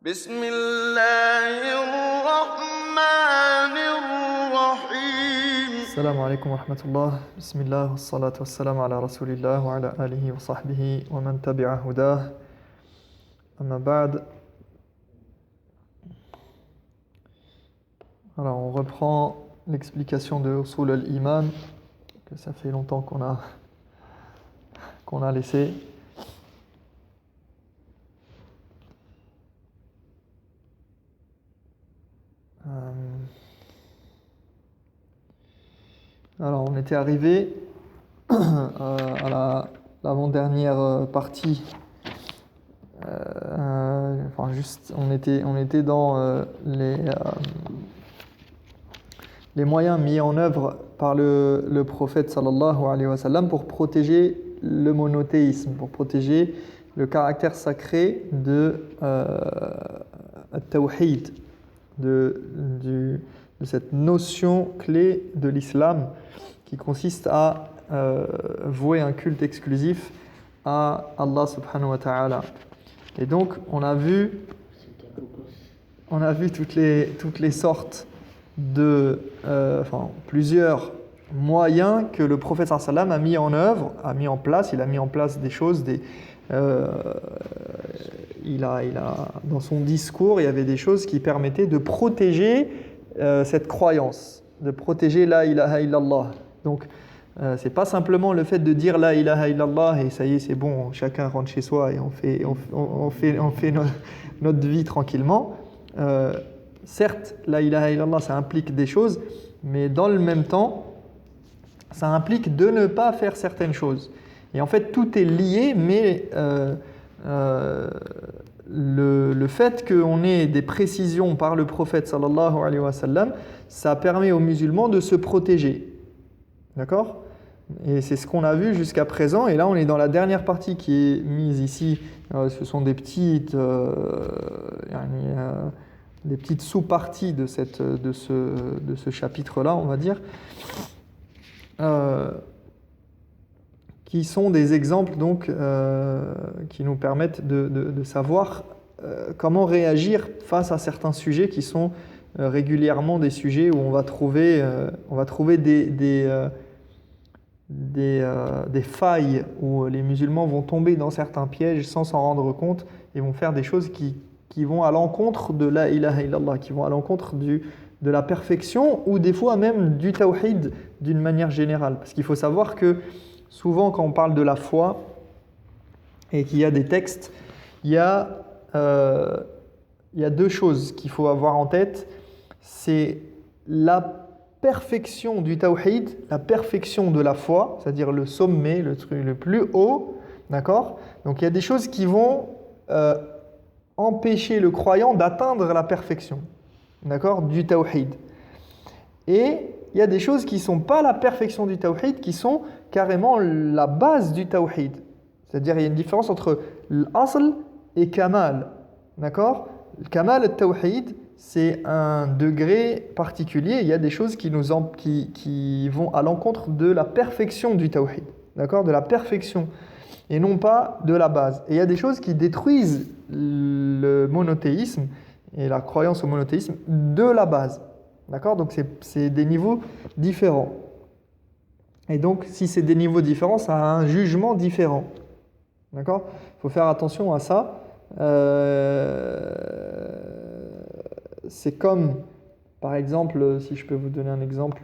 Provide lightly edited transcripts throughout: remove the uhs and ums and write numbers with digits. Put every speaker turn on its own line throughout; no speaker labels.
بسم الله الرحمن الرحيم
السلام عليكم ورحمة الله بسم الله والصلاة والسلام على رسول الله وعلى آله وصحبه ومن تبع هداه أما بعد. Alors on reprend l'explication de Usul al-Iman que ça fait longtemps qu'on a laissé. Alors on était arrivé à l'avant-dernière partie. On était dans les moyens mis en œuvre par le prophète sallallahu alayhi wa sallam pour protéger le monothéisme, pour protéger le caractère sacré de at-tawhid, de cette notion clé de l'islam qui consiste à vouer un culte exclusif à Allah subhanahu wa ta'ala. Et donc on a vu toutes les sortes de plusieurs moyens que le prophète sallallahu alayhi wa sallam a mis en œuvre, il a mis en place des choses, dans son discours, il y avait des choses qui permettaient de protéger cette croyance, de protéger la ilaha illallah. Donc c'est pas simplement le fait de dire la ilaha illallah et ça y est, c'est bon, chacun rentre chez soi et on fait notre vie tranquillement. Certes, la ilaha illallah, ça implique des choses, mais dans le même temps, ça implique de ne pas faire certaines choses. Et en fait, tout est lié, mais le fait qu'on ait des précisions par le prophète sallallahu alayhi wa sallam, ça permet aux musulmans de se protéger. D'accord ? Et c'est ce qu'on a vu jusqu'à présent. Et là, on est dans la dernière partie qui est mise ici. Ce sont des petites sous-parties de ce chapitre-là, on va dire, qui sont des exemples donc, qui nous permettent de savoir comment réagir face à certains sujets qui sont régulièrement des sujets où on va trouver des failles, où les musulmans vont tomber dans certains pièges sans s'en rendre compte et vont faire des choses qui vont à l'encontre de la ilaha illallah, qui vont à l'encontre de la perfection ou des fois même du tawhid d'une manière générale. Parce qu'il faut savoir que souvent quand on parle de la foi et qu'il y a des textes, il y a deux choses qu'il faut avoir en tête. C'est la perfection du tawhid, la perfection de la foi, c'est-à-dire le sommet, le truc le plus haut, d'accord ? Donc il y a des choses qui vont empêcher le croyant d'atteindre la perfection, d'accord, du tawhid. Et il y a des choses qui ne sont pas la perfection du tawhid, qui sont carrément la base du tawhid. C'est-à-dire il y a une différence entre l'asl et kamal, d'accord ? Le kamal et le tawhid, c'est un degré particulier. Il y a des choses qui vont à l'encontre de la perfection du tawhid, d'accord, de la perfection, et non pas de la base. Et il y a des choses qui détruisent le monothéisme et la croyance au monothéisme de la base, d'accord. Donc c'est des niveaux différents. Et donc si c'est des niveaux différents, ça a un jugement différent, d'accord. Il faut faire attention à ça. C'est comme, par exemple, si je peux vous donner un exemple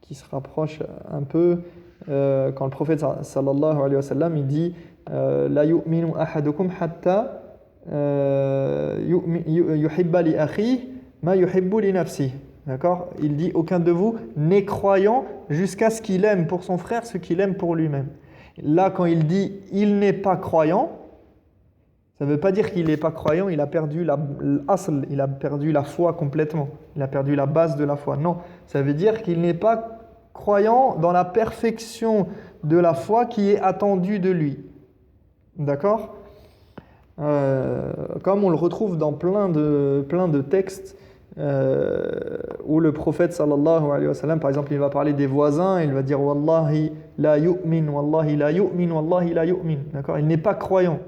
qui se rapproche un peu, quand le prophète sallallahu alayhi wa sallam il dit la yu'minu ahadukum hatta yuhibba li akhihi ma yuhibbu li nafsihi. D'accord ? Il dit aucun de vous n'est croyant jusqu'à ce qu'il aime pour son frère ce qu'il aime pour lui-même. Là, quand il dit il n'est pas croyant, ça ne veut pas dire qu'il n'est pas croyant, il a perdu l'asl, il a perdu la foi complètement, il a perdu la base de la foi. Non, ça veut dire qu'il n'est pas croyant dans la perfection de la foi qui est attendue de lui. D'accord ? Comme on le retrouve dans plein de textes où le prophète sallallahu alayhi wa sallam, par exemple, il va parler des voisins, il va dire « Wallahi la yu'min, wallahi la yu'min, wallahi la yu'min ». D'accord ? Il n'est pas croyant.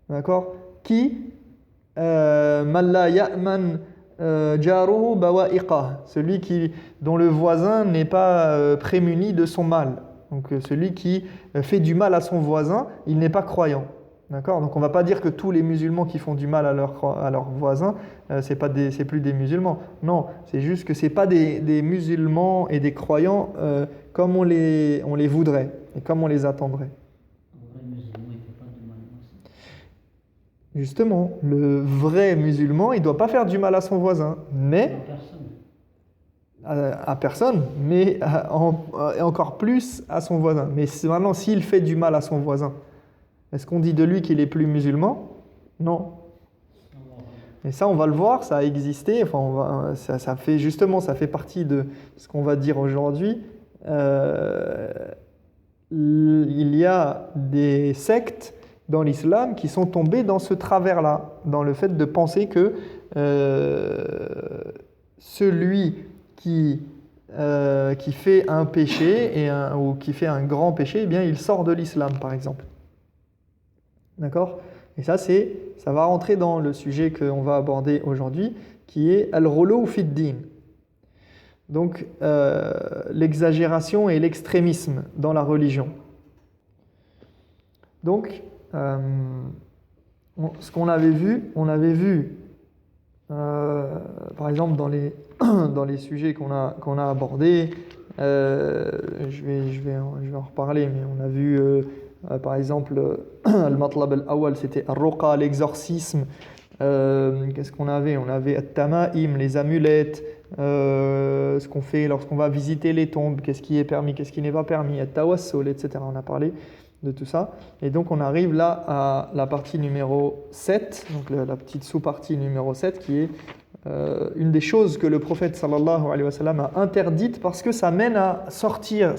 D'accord ? Qui ? Man la ya'man jaruhu bawa'iqah, dont le voisin n'est pas prémuni de son mal. Donc celui qui fait du mal à son voisin, il n'est pas croyant. D'accord? Donc on ne va pas dire que tous les musulmans qui font du mal à leurs voisins, c'est plus des musulmans. Non, c'est juste que ce n'est pas des musulmans et des croyants comme on les voudrait et comme on les attendrait.
Un vrai musulman, il ne fait pas de mal aussi.
Justement, le vrai musulman, il ne doit pas faire du mal à son voisin, mais à personne, mais et encore plus à son voisin. Mais maintenant, s'il fait du mal à son voisin, est-ce qu'on dit de lui qu'il est plus musulman? Non. Et ça, on va le voir, ça a existé. Enfin, ça fait partie de ce qu'on va dire aujourd'hui. Il y a des sectes dans l'islam qui sont tombés dans ce travers-là, dans le fait de penser que celui qui fait un péché ou qui fait un grand péché, eh bien, il sort de l'islam, par exemple. D'accord? Et ça va rentrer dans le sujet qu'on va aborder aujourd'hui, qui est al-ghuluw fi d-din. Donc, l'exagération et l'extrémisme dans la religion. Donc, ce qu'on avait vu, par exemple, dans les sujets qu'on a abordés, je vais en reparler, mais on a vu, par exemple, al-matlab al-awwal, c'était al-ruqa, l'exorcisme. Qu'est-ce qu'on avait? On avait at-tama'im, les amulettes, ce qu'on fait lorsqu'on va visiter les tombes, qu'est-ce qui est permis, qu'est-ce qui n'est pas permis, at-tawassul, etc. On a parlé de tout ça. Et donc on arrive là à la partie numéro 7, donc la petite sous-partie numéro 7, qui est une des choses que le prophète sallallahu alayhi wa sallam a interdite parce que ça amène à sortir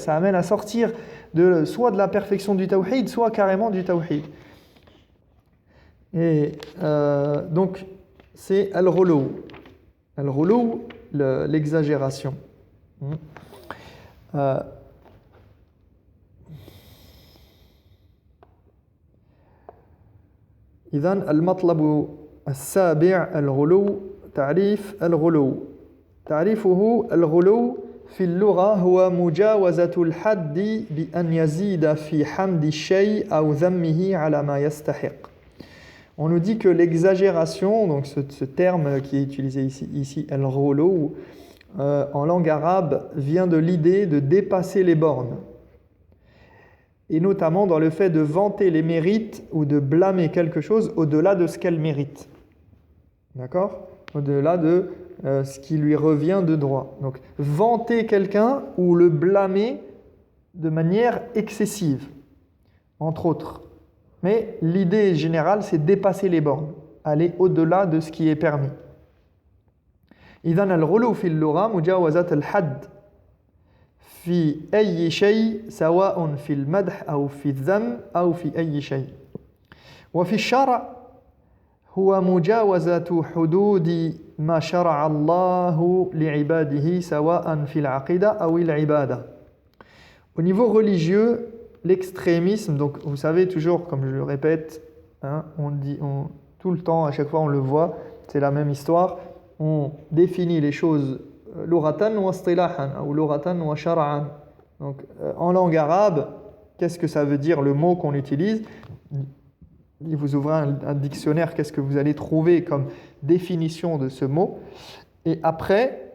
soit de la perfection du tawhid, soit carrément du tawhid. Et donc c'est al-ghuluw. Al-ghuluw, l'exagération. إذن المطلب السابع الغلو. تعريف الغلو. تعريفه الغلو في اللغة هو مجاوزة الحد بأن يزيد في حمد الشيء أو ذمه على ما يستحق. On nous dit que l'exagération, donc ce terme qui est utilisé ici al-ghulu, en langue arabe, vient de l'idée de dépasser les bornes. Et notamment dans le fait de vanter les mérites ou de blâmer quelque chose au-delà de ce qu'elle mérite. D'accord? Au-delà de ce qui lui revient de droit. Donc, vanter quelqu'un ou le blâmer de manière excessive, entre autres. Mais l'idée générale, c'est dépasser les bornes, aller au-delà de ce qui est permis. إذن الغلو في اللغة مجاوزة الحد في أي شيء سواء في المدح أو في الذم أو في أي شيء. وفي الشرع هو مجاوزة حدود ما شرع الله لعباده سواء في العقيدة أو العبادة. Au niveau religieux, l'extrémisme, donc vous savez toujours, comme je le répète, hein, tout le temps, à chaque fois on le voit, c'est la même histoire, on définit les choses lughatan wa istilahan ou lughatan wa shar'an. Donc en langue arabe, qu'est-ce que ça veut dire le mot qu'on utilise? Vous ouvrez un dictionnaire, qu'est-ce que vous allez trouver comme définition de ce mot? Et après,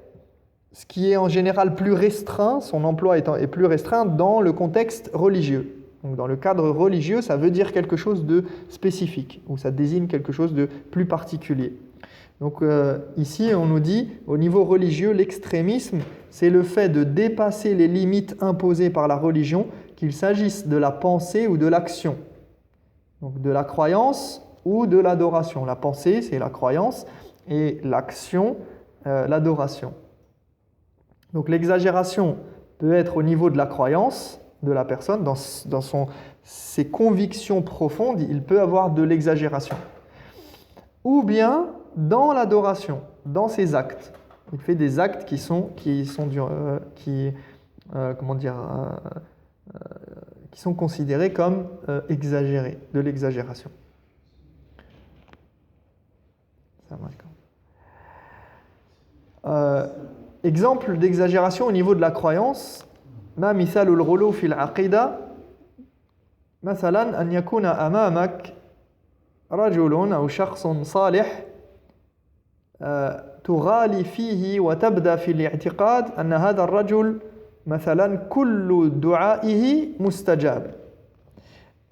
ce qui est en général plus restreint, son emploi est plus restreint dans le contexte religieux. Donc dans le cadre religieux, ça veut dire quelque chose de spécifique, ou ça désigne quelque chose de plus particulier. Donc ici, on nous dit, au niveau religieux, l'extrémisme, c'est le fait de dépasser les limites imposées par la religion, qu'il s'agisse de la pensée ou de l'action. Donc de la croyance ou de l'adoration. La pensée, c'est la croyance, et l'action, l'adoration. Donc l'exagération peut être au niveau de la croyance de la personne, dans ses convictions profondes, il peut avoir de l'exagération. Ou bien dans l'adoration, dans ses actes. Il fait des actes qui sont considérés comme exagérés, de l'exagération. Exemple d'exagération au niveau de la croyance. ما مثال الغلو في العقيدة مثلا أن يكون أمامك رجل أو شخص صالح تغالي فيه وتبدأ في الاعتقاد أن هذا الرجل مثلا كل دعائه مستجاب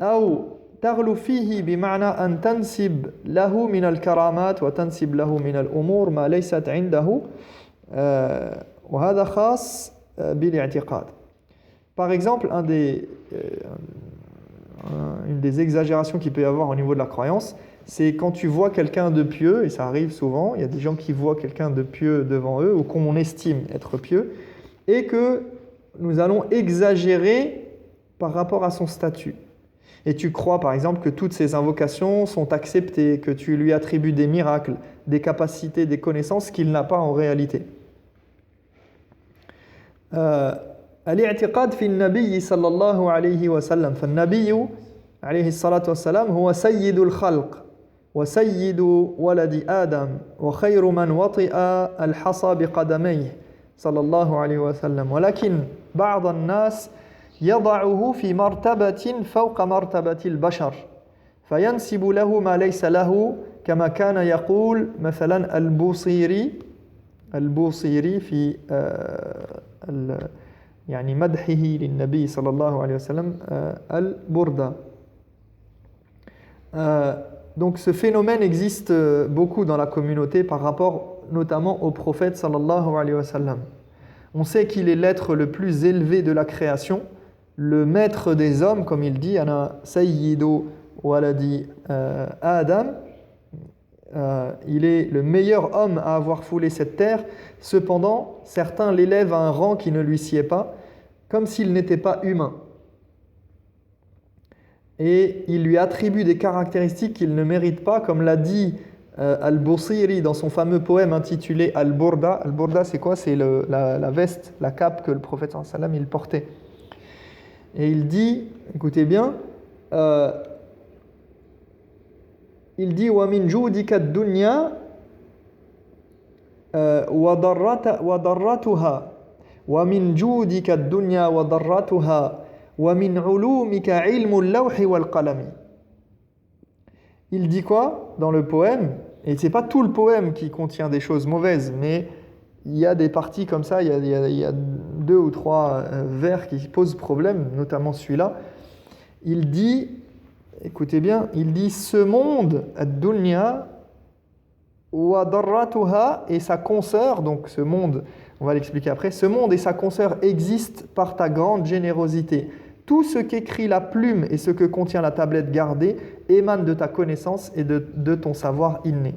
أو تغلو فيه بمعنى أن تنسب له من الكرامات وتنسب له من الأمور ما ليست عنده وهذا خاص بالاعتقاد. Par exemple, une des exagérations qu'il peut y avoir au niveau de la croyance, c'est quand tu vois quelqu'un de pieux, et ça arrive souvent, il y a des gens qui voient quelqu'un de pieux devant eux, ou qu'on estime être pieux, et que nous allons exagérer par rapport à son statut. Et tu crois par exemple que toutes ses invocations sont acceptées, que tu lui attribues des miracles, des capacités, des connaissances qu'il n'a pas en réalité. الاعتقاد في النبي صلى الله عليه وسلم فالنبي عليه الصلاة والسلام هو سيد الخلق وسيد ولد آدم وخير من وطئ الحصى بقدميه صلى الله عليه وسلم ولكن بعض الناس يضعه في مرتبة فوق مرتبة البشر فينسب له ما ليس له كما كان يقول مثلا البوصيري في يعني مدحه للنبي صلى الله عليه وسلم البردة. Donc ce phénomène existe beaucoup dans la communauté par rapport notamment au prophète sallallahu alayhi wa sallam. On sait qu'il est l'être le plus élevé de la création, le maître des hommes, comme il dit, ana sayyidu waladi Adam. Il est le meilleur homme à avoir foulé cette terre. Cependant, certains l'élèvent à un rang qui ne lui sied pas, comme s'il n'était pas humain. Et il lui attribue des caractéristiques qu'il ne mérite pas, comme l'a dit Al-Busiri dans son fameux poème intitulé Al-Burda. Al-Burda, c'est quoi? C'est la veste, la cape que le prophète sallallahu alayhi wa sallam il portait. Et il dit, écoutez bien, il dit وَمِنْ جُودِكَ الدُّنْيَا وَضَرَّتُهَا وَمِنْ جُودِكَ الدُّنْيا وَضَرَّتُهَا وَمِنْ عُلُومِكَ عِلْمُ اللَّوْحِ وَالْقَلَمِ. Il dit quoi dans le poème? Et c'est pas tout le poème qui contient des choses mauvaises, mais il y a des parties comme ça, il y a 2 ou 3 vers qui posent problème, notamment celui-là. Il dit, écoutez bien, il dit ce monde, ad-dunya, wa darratuha, et sa consoeur, donc ce monde, on va l'expliquer après, ce monde et sa consoeur existent par ta grande générosité. Tout ce qu'écrit la plume et ce que contient la tablette gardée émane de ta connaissance et de ton savoir inné.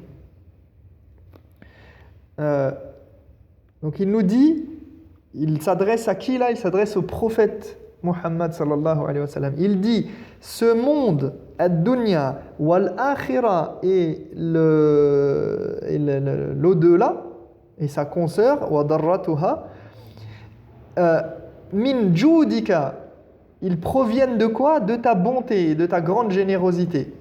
Donc il nous dit, il s'adresse à qui là? Il s'adresse au prophète Muhammad sallallahu alayhi wa sallam. Il dit, ce monde, ad-dunya, wal-akhira, et l'au-delà, et sa consoeur, wa darratuha, min judika, ils proviennent de quoi? De ta bonté, de ta grande générosité.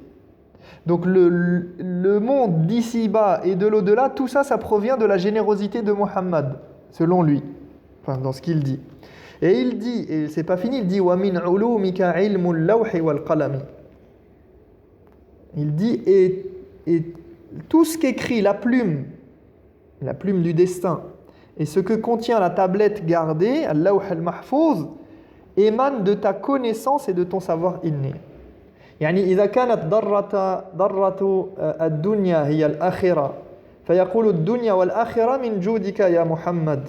Donc le monde d'ici-bas et de l'au-delà, tout ça, ça provient de la générosité de Muhammad, selon lui, enfin dans ce qu'il dit. Et il dit, et c'est pas fini, il dit وَمِنْ عُلُومِكَ عِلْمُ اللَّوْحِ وَالْقَلَمِ. Il dit, et tout ce qu'écrit la plume du destin, et ce que contient la tablette gardée, al-lawh al-mahfouz, émane de ta connaissance et de ton savoir inné. يعني إذا كانت ضرة الدنيا هي الآخرة فيقول الدنيا والآخرة من جودك يا محمد.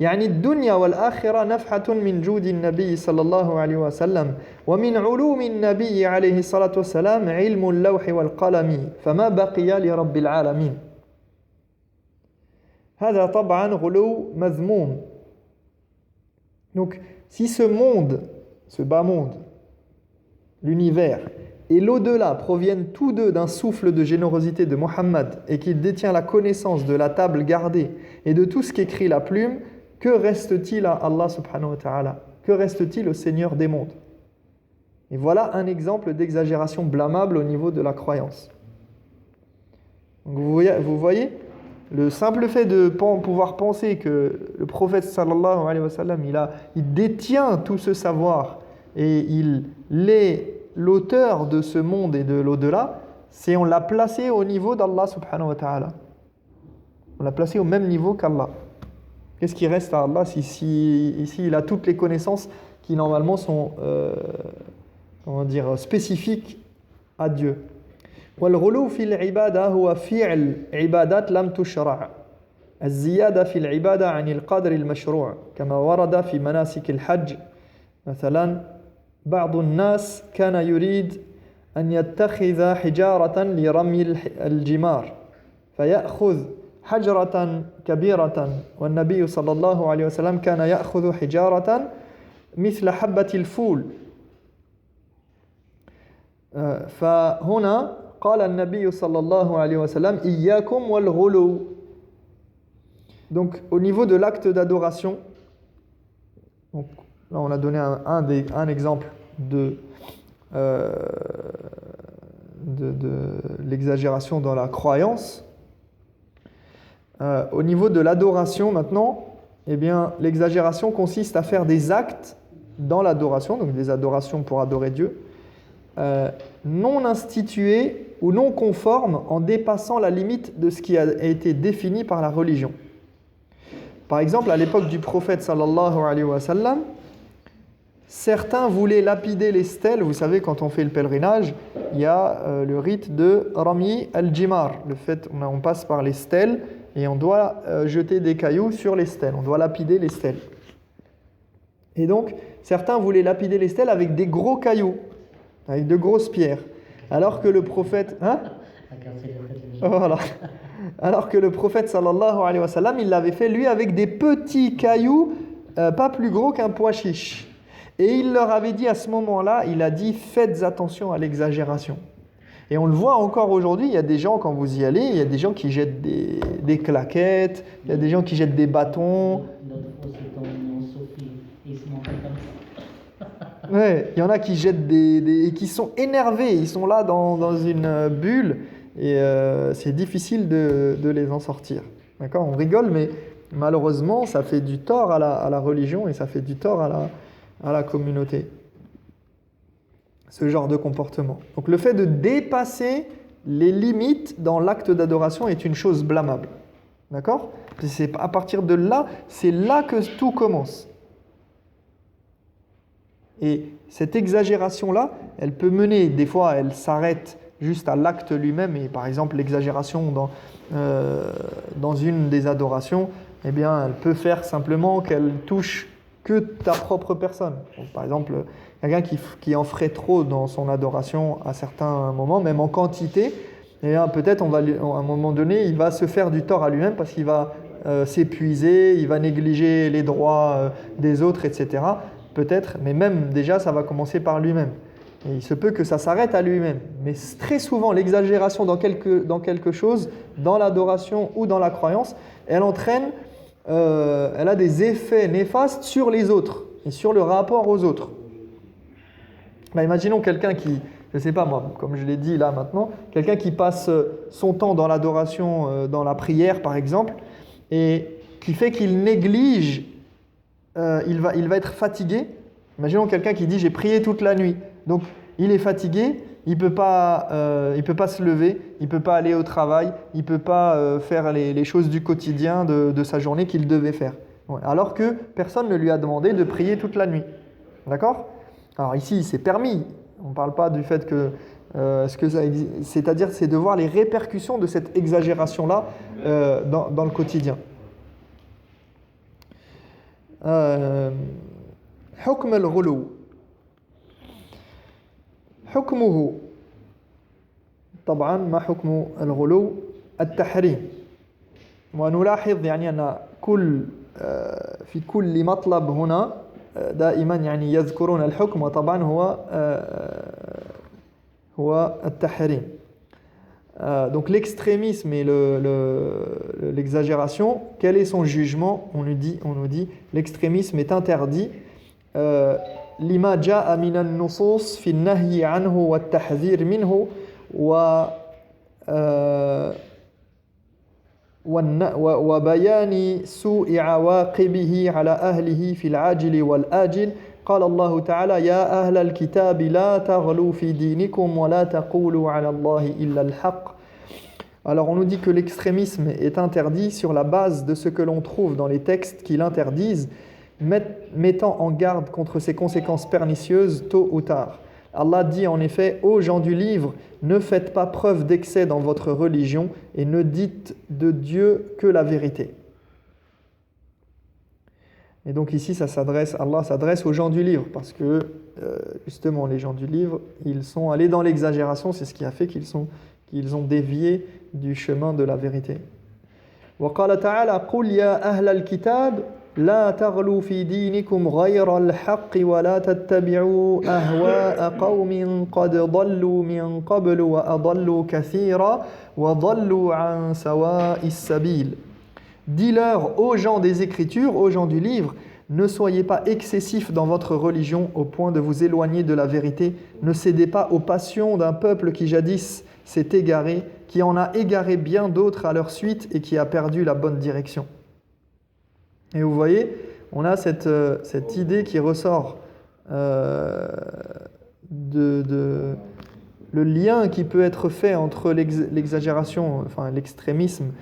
يعني الدنيا والآخرة نفحة من جود النبي صلى الله عليه وسلم ومن علوم النبي عليه الصلاة والسلام علم اللوح والقلم فما بقي لرب العالمين. هذا طبعا غلو مذموم. Donc si ce monde, ce bas monde, l'univers et l'au-delà proviennent tous deux d'un souffle de générosité de Muhammad et qu'il détient la connaissance de la table gardée et de tout ce qu'écrit la plume, que reste-t-il à Allah subhanahu wa ta'ala? Que reste-t-il au Seigneur des mondes? Et voilà un exemple d'exagération blâmable au niveau de la croyance. Donc vous voyez, le simple fait de pouvoir penser que le prophète sallallahu alayhi wa sallam, il détient tout ce savoir et il est l'auteur de ce monde et de l'au-delà, c'est on l'a placé au niveau d'Allah subhanahu wa ta'ala. On l'a placé au même niveau qu'Allah. Qu'est-ce qui reste à Allah si ici il a toutes les connaissances qui normalement sont spécifiques à Dieu. والغلو في العبادة هو فعل عبادات لم تشرع الزيادة في العبادة عن القدر المشروع كما ورد في مناسك الحج مثلا بعض الناس كان يريد أن يتخذ حجارة لرمي الجمار فيأخذ حجرة كبيرة والنبي صلى الله عليه وسلم كان يأخذ حجارة مثل حبة الفول فهنا قال النبي صلى الله عليه وسلم إياكم والغلو. Donc au niveau de l'acte d'adoration, donc là on a donné un exemple de l'exagération dans la croyance. Au niveau de l'adoration maintenant, eh bien, l'exagération consiste à faire des actes dans l'adoration, donc des adorations pour adorer Dieu, non institués ou non conformes en dépassant la limite de ce qui a été défini par la religion. Par exemple, à l'époque du prophète sallallahu alayhi wa sallam, certains voulaient lapider les stèles. Vous savez, quand on fait le pèlerinage, il y a le rite de Rami al-Jimar. Le fait, on passe par les stèles et on doit jeter des cailloux sur les stèles. On doit lapider les stèles. Et donc, certains voulaient lapider les stèles avec des gros cailloux, avec de grosses pierres. Alors que le prophète... Voilà. Alors que le prophète sallallahu alayhi wa sallam, il l'avait fait lui avec des petits cailloux, pas plus gros qu'un pois chiche. Et il leur avait dit à ce moment-là, il a dit faites attention à l'exagération. Et on le voit encore aujourd'hui, il y a des gens, quand vous y allez, il y a des gens qui jettent des claquettes, il y a des gens qui jettent des bâtons. Ouais, il y en a qui jettent et qui sont énervés, ils sont là dans une bulle et c'est difficile de les en sortir. D'accord ? On rigole, mais malheureusement, ça fait du tort à la religion et ça fait du tort à la communauté. Ce genre de comportement. Donc le fait de dépasser les limites dans l'acte d'adoration est une chose blâmable. D'accord ? C'est à partir de là, c'est là que tout commence. Et cette exagération-là, elle peut mener, des fois elle s'arrête juste à l'acte lui-même, et par exemple l'exagération dans une des adorations, eh bien elle peut faire simplement qu'elle touche que ta propre personne. Donc, par exemple, quelqu'un qui en ferait trop dans son adoration à certains moments, même en quantité, eh bien, peut-être à un moment donné, il va se faire du tort à lui-même parce qu'il va s'épuiser, il va négliger les droits des autres, etc. Peut-être, mais même déjà, ça va commencer par lui-même. Et il se peut que ça s'arrête à lui-même. Mais très souvent, l'exagération dans quelque chose, dans l'adoration ou dans la croyance, elle a des effets néfastes sur les autres et sur le rapport aux autres. Imaginons quelqu'un qui, je ne sais pas moi, comme je l'ai dit là maintenant, quelqu'un qui passe son temps dans l'adoration, dans la prière par exemple, et qui fait qu'il néglige, il va être fatigué. Imaginons quelqu'un qui dit j'ai prié toute la nuit, donc il est fatigué, il peut pas se lever, il peut pas aller au travail, il peut pas faire les choses du quotidien de sa journée qu'il devait faire. Ouais. Alors que personne ne lui a demandé de prier toute la nuit. D'accord ? Alors ici, c'est permis. On ne parle pas du fait que c'est-à-dire c'est de voir les répercussions de cette exagération-là dans le quotidien. حكم الغلو حكمه طبعا ما حكم الغلو التحريم ونلاحظ يعني أن في كل مطلب هنا دائما يعني يذكرون الحكم وطبعا هو التحريم. Donc l'extrémisme et l'exagération, quel est son jugement ? On nous dit l'extrémisme est interdit. لما جاء من النصوص في النهي عنه والتحذير منه وبيان سوء عواقبه على أهله في العاجل والآجل قال الله تعالى يا أهل الكتاب لا تغلوا في دينكم ولا تقولوا على الله إلا الحق. Alors on nous dit que l'extrémisme est interdit sur la base de ce que l'on trouve dans les textes qui l'interdisent, mettant en garde contre ses conséquences pernicieuses tôt ou tard. Allah dit en effet, ô gens du livre, ne faites pas preuve d'excès dans votre religion et ne dites de Dieu que la vérité. Et donc ici, Allah s'adresse aux gens du livre, parce que justement, les gens du livre, ils sont allés dans l'exagération, c'est ce qui a fait qu'ils ont dévié du chemin de la vérité. وقال تعالى قل يا أهل الكتاب لا تغلوا في دينكم غير الحق ولا تتبعوا أهواء قوم قد ضلوا من قبل وأضلوا كثيرا وضلوا عن سواء السبيل. Dis-leur aux gens des Écritures, aux gens du livre, ne soyez pas excessifs dans votre religion au point de vous éloigner de la vérité. Ne cédez pas aux passions d'un peuple qui jadis s'est égaré, qui en a égaré bien d'autres à leur suite et qui a perdu la bonne direction. Et vous voyez, on a cette idée qui ressort le lien qui peut être fait entre l'exagération, enfin l'extrémisme,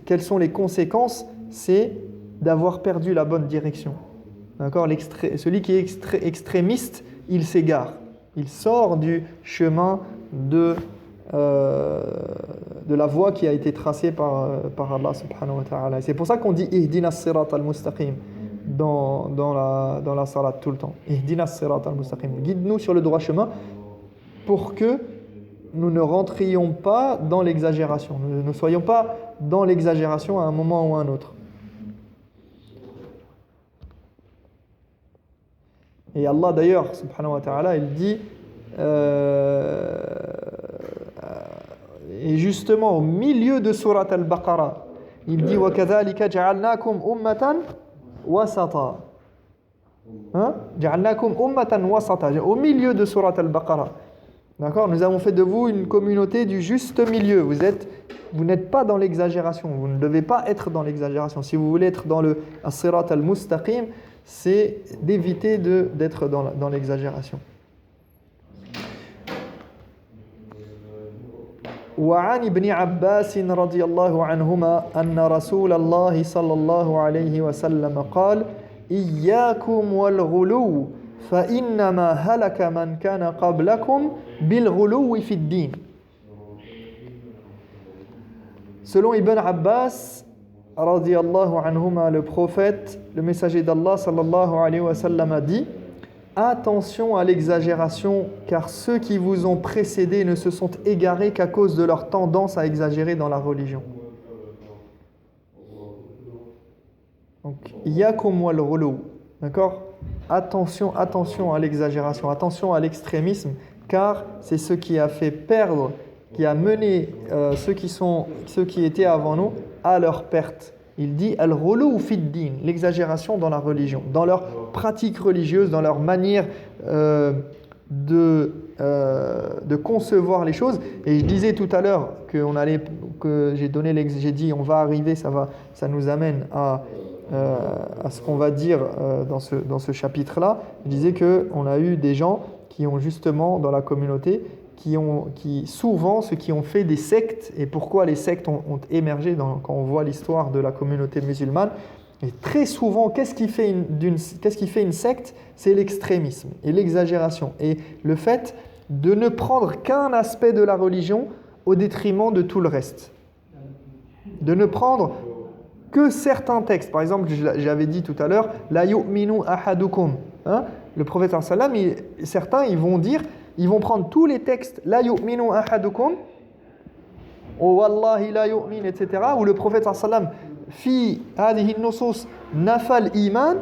quelles sont les conséquences? C'est d'avoir perdu la bonne direction. D'accord? Celui qui est extrémiste, il s'égare. Il sort du chemin de la voie qui a été tracée par Allah subhanahu wa ta'ala. C'est pour ça qu'on dit Ihdina as-sirat al-mustaqim dans la salat tout le temps. Ihdina as-sirat al-mustaqim. Guide-nous sur le droit chemin pour que nous ne rentrions pas dans l'exagération. Nous ne soyons pas dans l'exagération à un moment ou à un autre. Et Allah d'ailleurs, subhanahu wa ta'ala, il dit et justement au milieu de Surat al-Baqarah, il dit وَكَذَلِكَ جَعَلْنَاكُمْ أُمَّةً وَسَطًا. جَعَلْنَاكُمْ أُمَّةً وَسَطًا. Au milieu de Surat al-Baqarah. D'accord? Nous avons fait de vous une communauté du juste milieu. Vous n'êtes pas dans l'exagération. Vous ne devez pas être dans l'exagération. Si vous voulez être dans le as-sirat al-mustaqim, c'est d'éviter d'être dans l'exagération. وعن ابن عباس رضي الله عنهما أن رسول الله صلى الله عليه وسلم قال إياكم والغلو فإنما هلك من كان قبلكم بالغلو في الدين. Selon Ibn Abbas radiyallahu anhuma, le prophète, le messager d'Allah sallallahu alayhi wa sallam a dit: attention à l'exagération, car ceux qui vous ont précédés ne se sont égarés qu'à cause de leur tendance à exagérer dans la religion. Donc, yakum wal ghulu, d'accord? Attention à l'exagération, attention à l'extrémisme, car c'est ce qui a fait perdre, qui a mené ceux qui étaient avant nous à leur perte. Il dit al-ghulu fi d-din, l'exagération dans la religion, dans leur pratique religieuse, dans leur manière de concevoir les choses. Et je disais tout à l'heure j'ai dit on va arriver, ça nous amène à ce qu'on va dire dans ce chapitre-là. Je disais qu'on a eu des gens qui ont justement dans la communauté qui souvent ceux qui ont fait des sectes, et pourquoi les sectes ont émergé quand on voit l'histoire de la communauté musulmane. Et très souvent, qu'est-ce qui fait une secte? C'est l'extrémisme et l'exagération et le fait de ne prendre qu'un aspect de la religion au détriment de tout le reste, de ne prendre que certains textes. Par exemple, j'avais dit tout à l'heure la yu'minu ahadukum, le prophète sallam, certains ils vont prendre tous les textes la yu'minu ahadukum, oh wallahi la yu'min, etc., où le prophète sallam fi hadhihi nusus nafal iman,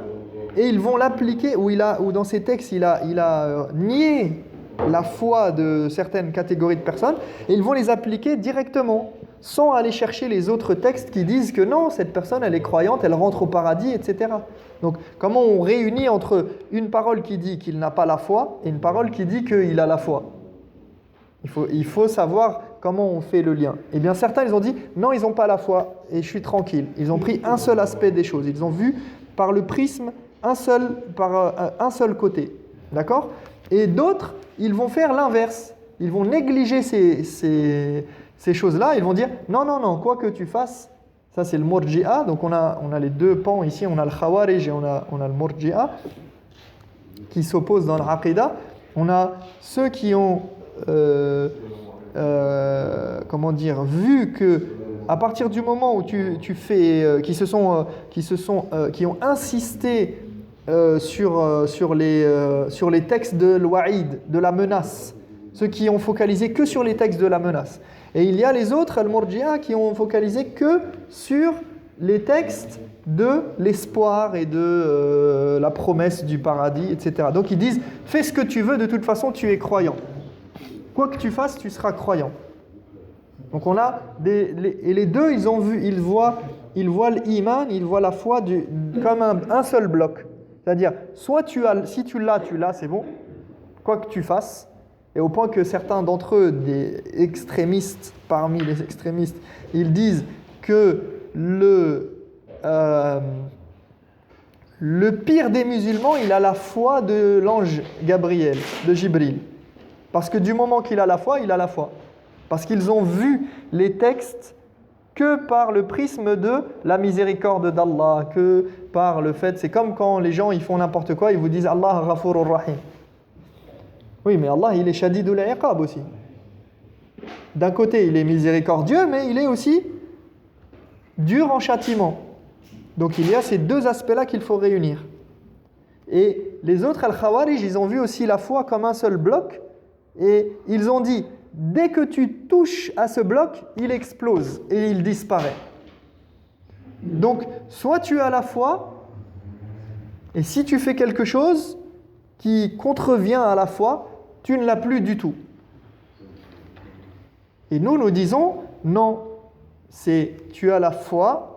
et ils vont l'appliquer, où dans ces textes il a nié la foi de certaines catégories de personnes, et ils vont les appliquer directement sans aller chercher les autres textes qui disent que non, cette personne elle est croyante, elle rentre au paradis, etc. Donc comment on réunit entre une parole qui dit qu'il n'a pas la foi et une parole qui dit qu'il a la foi? Il faut savoir comment on fait le lien? Eh bien, certains, ils ont dit, non, ils n'ont pas la foi, et je suis tranquille. Ils ont pris un seul aspect des choses. Ils ont vu par le prisme un seul côté. D'accord? Et d'autres, ils vont faire l'inverse. Ils vont négliger ces choses-là. Ils vont dire, non, non, non, quoi que tu fasses, ça c'est le Murji'a. Donc on a les deux pans ici, on a le Khawarij et on a le Murji'a qui s'opposent dans l'Aqidah. On a ceux qui ont vu que à partir du moment où tu fais, qui ont insisté sur les textes de l'Wa'id, de la menace, ceux qui ont focalisé que sur les textes de la menace. Et il y a les autres, Al-Murji'a, qui ont focalisé que sur les textes de l'espoir et de la promesse du paradis, etc. Donc ils disent, fais ce que tu veux, de toute façon tu es croyant. Quoi que tu fasses, tu seras croyant. Donc on a et les deux, ils voient l'iman, ils voient la foi comme un seul bloc. C'est-à-dire, soit si tu l'as, c'est bon, quoi que tu fasses. Et au point que certains d'entre eux, des extrémistes, parmi les extrémistes, ils disent que le pire des musulmans, il a la foi de l'ange Gabriel, de Jibril. Parce que du moment qu'il a la foi, il a la foi. Parce qu'ils ont vu les textes que par le prisme de la miséricorde d'Allah, que par le fait, c'est comme quand les gens ils font n'importe quoi, ils vous disent Allah Ghafurur Rahim. Oui, mais Allah, il est shadidul iqab aussi. D'un côté, il est miséricordieux, mais il est aussi dur en châtiment. Donc il y a ces deux aspects-là qu'il faut réunir. Et les autres, Al-Khawarij, ils ont vu aussi la foi comme un seul bloc, et ils ont dit, dès que tu touches à ce bloc, il explose et il disparaît. Donc, soit tu as la foi, et si tu fais quelque chose qui contrevient à la foi, tu ne l'as plus du tout. Et nous disons, non, tu as la foi,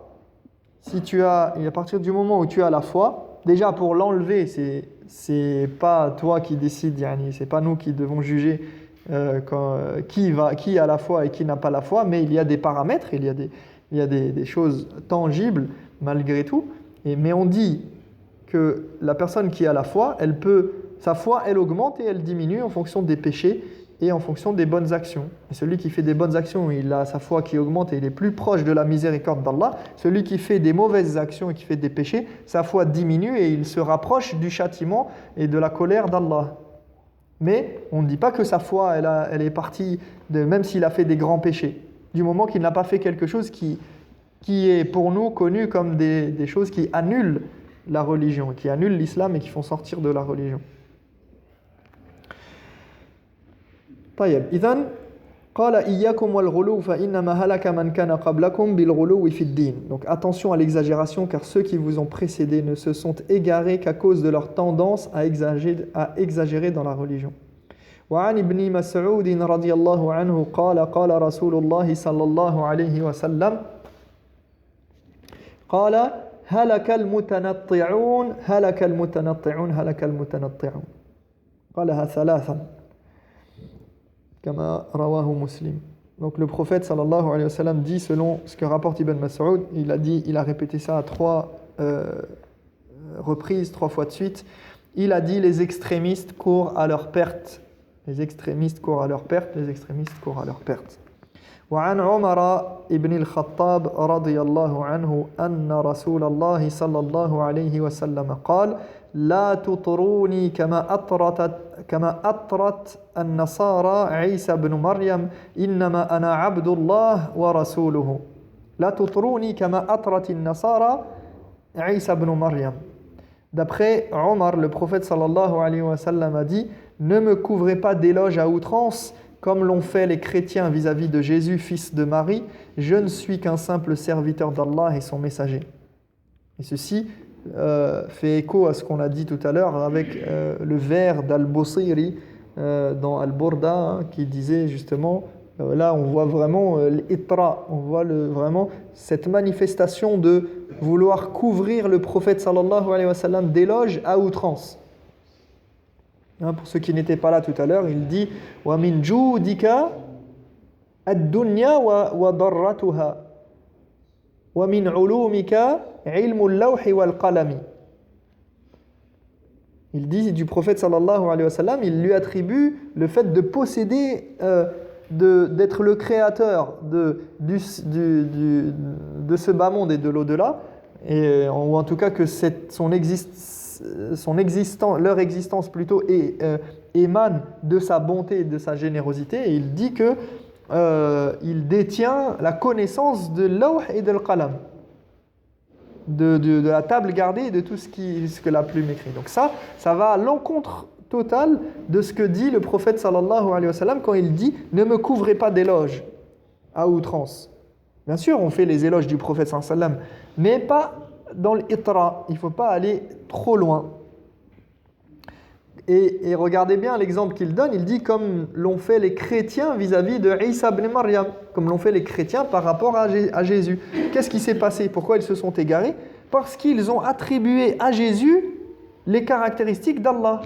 et à partir du moment où tu as la foi, déjà pour l'enlever, c'est pas toi qui décides, c'est pas nous qui devons juger qui a la foi et qui n'a pas la foi, mais il y a des paramètres, il y a des choses tangibles malgré tout, mais on dit que la personne qui a la foi, sa foi, elle augmente et elle diminue en fonction des péchés et en fonction des bonnes actions. Et celui qui fait des bonnes actions, il a sa foi qui augmente et il est plus proche de la miséricorde d'Allah. Celui qui fait des mauvaises actions et qui fait des péchés, sa foi diminue et il se rapproche du châtiment et de la colère d'Allah. Mais on ne dit pas que sa foi, elle est partie, même s'il a fait des grands péchés. Du moment qu'il n'a pas fait quelque chose qui est pour nous connu comme des choses qui annulent la religion, qui annulent l'islam et qui font sortir de la religion. طيب إذن قال إياكم والغلو فإنما هلك من كان قبلكم بالغلو في الدين. Donc attention à l'exagération car ceux qui vous ont précédés ne se sont égarés qu'à cause de leur tendance à exagérer dans la religion. وعن ابن مسعود رضي الله عنه قال رسول الله صلى الله عليه وسلم قال هلك المتنطعون هلك المتنطعون هلك المتنطعون قالها ثلاثا كما رواه مسلم. Donc le prophète sallallahu alayhi wa sallam dit, selon ce que rapporte Ibn Mas'ud, il a répété ça à 3 reprises, 3 fois de suite. Il a dit, les extrémistes courent à leur perte. Les extrémistes courent à leur perte, les extrémistes courent à leur perte. وعن عمر ابن الخطاب رضي الله عنه أن رسول الله صلى الله عليه وسلم قال لا تطروني كما أطرت النصارى عيسى بن مريم إنما أنا عبد الله ورسوله لا تطروني كما أطرت النصارى عيسى بن مريم. D'après Omar, le prophète sallallahu alayhi wa sallam a dit, ne me couvrez pas d'éloges à outrance comme l'ont fait les chrétiens vis-à-vis de Jésus, fils de Marie, je ne suis qu'un simple serviteur d'Allah et son messager. Et ceci fait écho à ce qu'on a dit tout à l'heure avec le vers d'Al-Busiri dans Al-Burda qui disait justement, là on voit vraiment l'itra, on voit vraiment cette manifestation de vouloir couvrir le prophète sallallahu alayhi wa sallam d'éloges à outrance. Pour ceux qui n'étaient pas là tout à l'heure, il dit « Wa min joudika الدنيا وضرتها ومن علومك علم اللوح والقلم. Il dit du prophète sallallahu alayhi wa sallam, il lui attribue le fait de posséder, d'être le créateur de ce bas monde et de l'au-delà, ou en tout cas que leur existence plutôt émane de sa bonté et de sa générosité. Et il dit que il détient la connaissance de l'awh et de l'qalam, de la table gardée et de tout ce que la plume écrit. Donc ça va à l'encontre total de ce que dit le prophète sallallahu alayhi wa sallam quand il dit « Ne me couvrez pas d'éloges à outrance ». Bien sûr, on fait les éloges du prophète sallallahu alayhi wa sallam, mais pas dans l'itra. Il ne faut pas aller trop loin. Et regardez bien l'exemple qu'il donne, il dit comme l'ont fait les chrétiens vis-à-vis de Isa ibn Maryam, comme l'ont fait les chrétiens par rapport à Jésus. Qu'est-ce qui s'est passé? Pourquoi ils se sont égarés? Parce qu'ils ont attribué à Jésus les caractéristiques d'Allah.